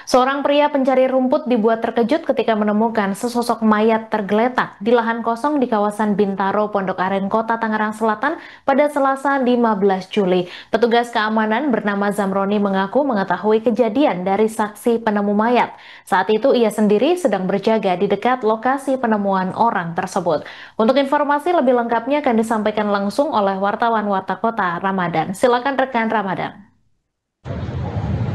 Seorang pria pencari rumput dibuat terkejut ketika menemukan sesosok mayat tergeletak di lahan kosong di kawasan Bintaro, Pondok Aren, Kota Tangerang Selatan pada Selasa 15 Juli. Petugas keamanan bernama Zamroni mengaku mengetahui kejadian dari saksi penemu mayat. Saat itu ia sendiri sedang berjaga di dekat lokasi penemuan orang tersebut. Untuk informasi lebih lengkapnya akan disampaikan langsung oleh wartawan Warta Kota Ramadan. Silakan rekan Ramadan.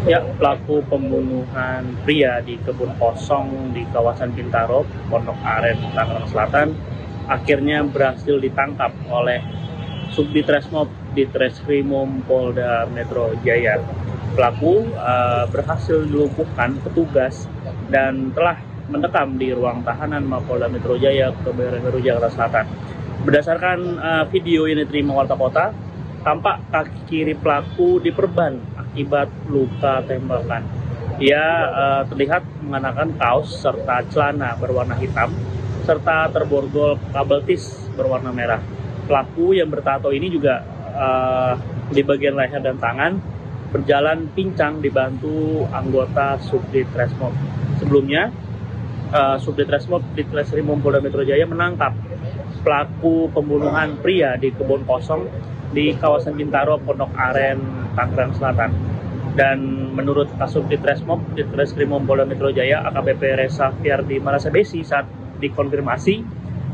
Ya, pelaku pembunuhan pria di kebun kosong di kawasan Bintaro, Pondok Aren, Tangerang Selatan, akhirnya berhasil ditangkap oleh Subditreskmob Ditreskrimum Polda Metro Jaya. Pelaku berhasil dilumpuhkan petugas dan telah mendekam di ruang tahanan Mapolda Metro Jaya, Kebayoran Baru, Jakarta Selatan. Berdasarkan video yang diterima Warta Kota, tampak kaki kiri pelaku diperban akibat luka tembakan. Ia terlihat mengenakan kaos serta celana berwarna hitam, serta terborgol kabel tis berwarna merah. Pelaku yang bertato ini juga di bagian leher dan tangan berjalan pincang dibantu anggota Subditreskmob. Sebelumnya, Subditreskmob Ditreskrimum Polda Metro Jaya menangkap pelaku pembunuhan pria di kebun kosong di kawasan Bintaro, Pondok Aren, Tangerang Selatan. Dan menurut Kasubditreskmob Ditreskrimum Polda Metro Jaya, AKBP Resa Fiardi Marasabesi saat dikonfirmasi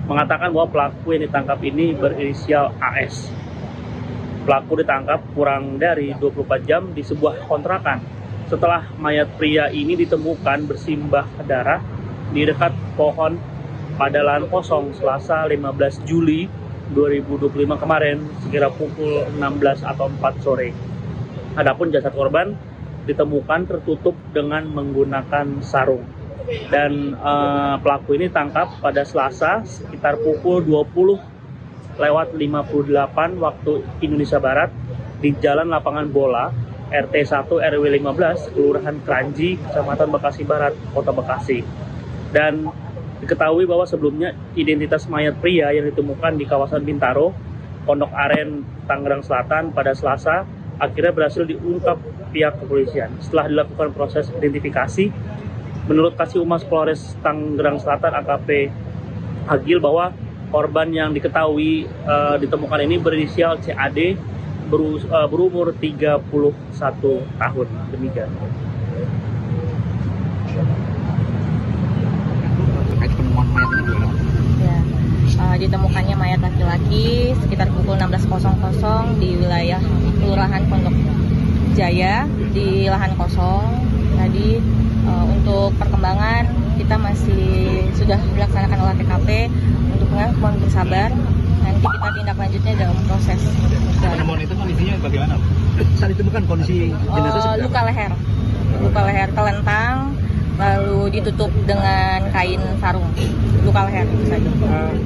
mengatakan bahwa pelaku yang ditangkap ini berinisial AS. Pelaku ditangkap kurang dari 24 jam di sebuah kontrakan setelah mayat pria ini ditemukan bersimbah darah di dekat pohon pada lahan kosong Selasa 15 Juli 2025 kemarin sekira pukul 16 atau 4 sore. Adapun jasad korban ditemukan tertutup dengan menggunakan sarung. Dan pelaku ini tangkap pada Selasa sekitar pukul 20:58 waktu Indonesia Barat di Jalan Lapangan Bola, RT 1 RW 15, Kelurahan Kranji, Kecamatan Bekasi Barat, Kota Bekasi. Dan diketahui bahwa sebelumnya identitas mayat pria yang ditemukan di kawasan Bintaro, Pondok Aren, Tangerang Selatan pada Selasa akhirnya berhasil diungkap pihak kepolisian. Setelah dilakukan proses identifikasi, menurut Kasih Humas Polres Tangerang Selatan AKP Agil bahwa korban yang diketahui ditemukan ini berinisial CAD, berumur 31 tahun. Demikian. Ditemukannya mayat laki-laki sekitar pukul 16.00 di wilayah Kelurahan Pondok Jaya di lahan kosong. Tadi untuk perkembangan kita masih sudah melaksanakan olah TKP. Untuk mohon bersabar, nanti kita tindak lanjutnya dalam proses. Penemuan itu kondisinya bagaimana? Saat ditemukan kondisi jenazah luka leher telentang, lalu ditutup dengan kain sarung. Luka leher saja.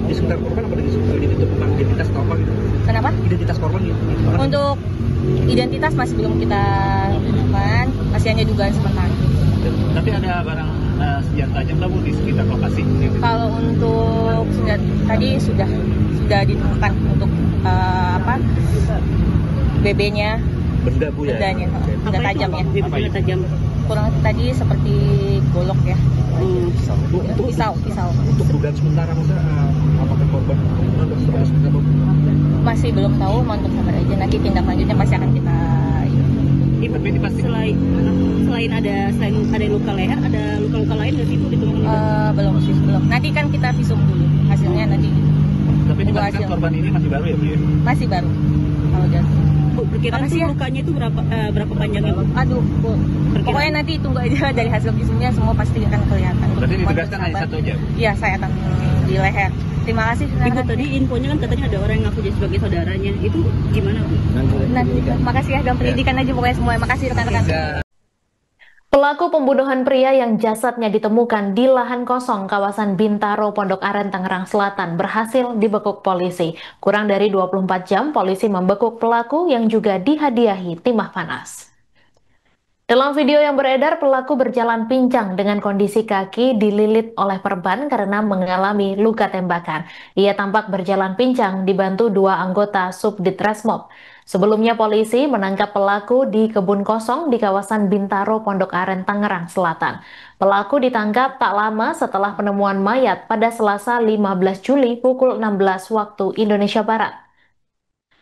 Di sekitar korban apa ditemukan identitas korban gitu? Kenapa? Identitas korban gitu. Untuk identitas masih belum kita temukan, masih hanya dugaan sementara. Tapi ada barang senjata tajam nggak Bu di sekitar lokasi? Kalau untuk senjata tadi sudah ditemukan untuk BB-nya. Benda Bu ya? Bendanya, benda tajam ya. Benda tajam. Kurang tadi seperti golok ya. Pisau. Untuk dugaan sementara apakah korban masih belum tahu, untuk sabar aja, nanti tindak lanjutnya pasti akan kita. Tapi ini pasti selain ada luka leher, ada luka-luka lain nggak sih Bu ditemukan? Belum. Nanti kan kita visum dulu hasilnya nanti. Tapi ini kan korban ini masih baru ya Bu? Masih baru. Kalau jatuh. Bu, perkiraan sih lukanya itu berapa panjangnya Bu? Aduh Bu, pokoknya nanti tunggu aja dari hasil visumnya, semua pasti akan kelihatan. Berarti ditegaskan hanya satu aja? Iya, saya akan di leher. Terima kasih. Ibu tadi infonya kan katanya ada orang yang ngaku jadi sebagai saudaranya, itu gimana Bu? Nanti, makasih ya, dalam pendidikan aja pokoknya semua. Makasih rekan-rekan. Pelaku pembunuhan pria yang jasadnya ditemukan di lahan kosong kawasan Bintaro, Pondok Aren, Tangerang Selatan berhasil dibekuk polisi. Kurang dari 24 jam polisi membekuk pelaku yang juga dihadiahi timah panas. Dalam video yang beredar, pelaku berjalan pincang dengan kondisi kaki dililit oleh perban karena mengalami luka tembakan. Ia tampak berjalan pincang dibantu 2 anggota Subditresmob. Sebelumnya polisi menangkap pelaku di kebun kosong di kawasan Bintaro, Pondok Aren, Tangerang Selatan. Pelaku ditangkap tak lama setelah penemuan mayat pada Selasa 15 Juli pukul 16 waktu Indonesia Barat.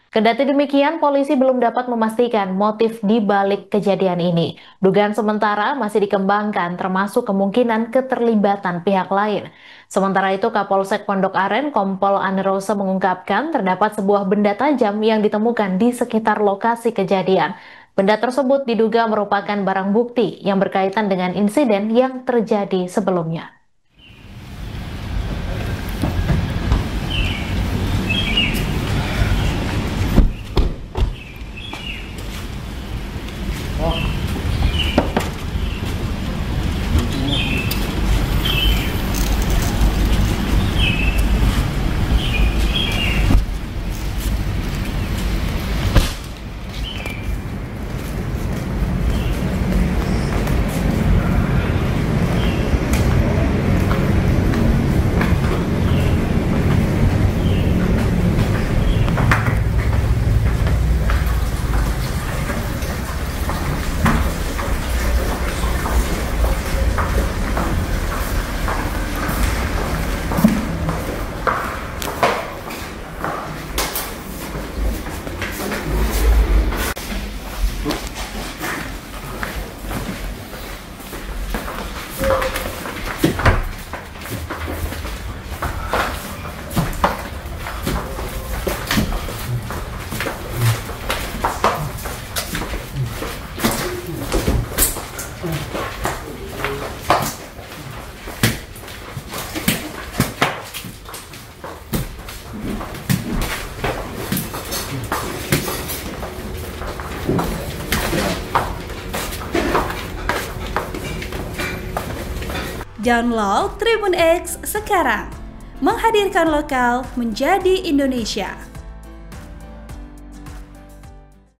Kendati demikian, polisi belum dapat memastikan motif di balik kejadian ini. Dugaan sementara masih dikembangkan, termasuk kemungkinan keterlibatan pihak lain. Sementara itu, Kapolsek Pondok Aren, Kompol Anerosa mengungkapkan terdapat sebuah benda tajam yang ditemukan di sekitar lokasi kejadian. Benda tersebut diduga merupakan barang bukti yang berkaitan dengan insiden yang terjadi sebelumnya. Download Tribun X sekarang, menghadirkan lokal menjadi Indonesia.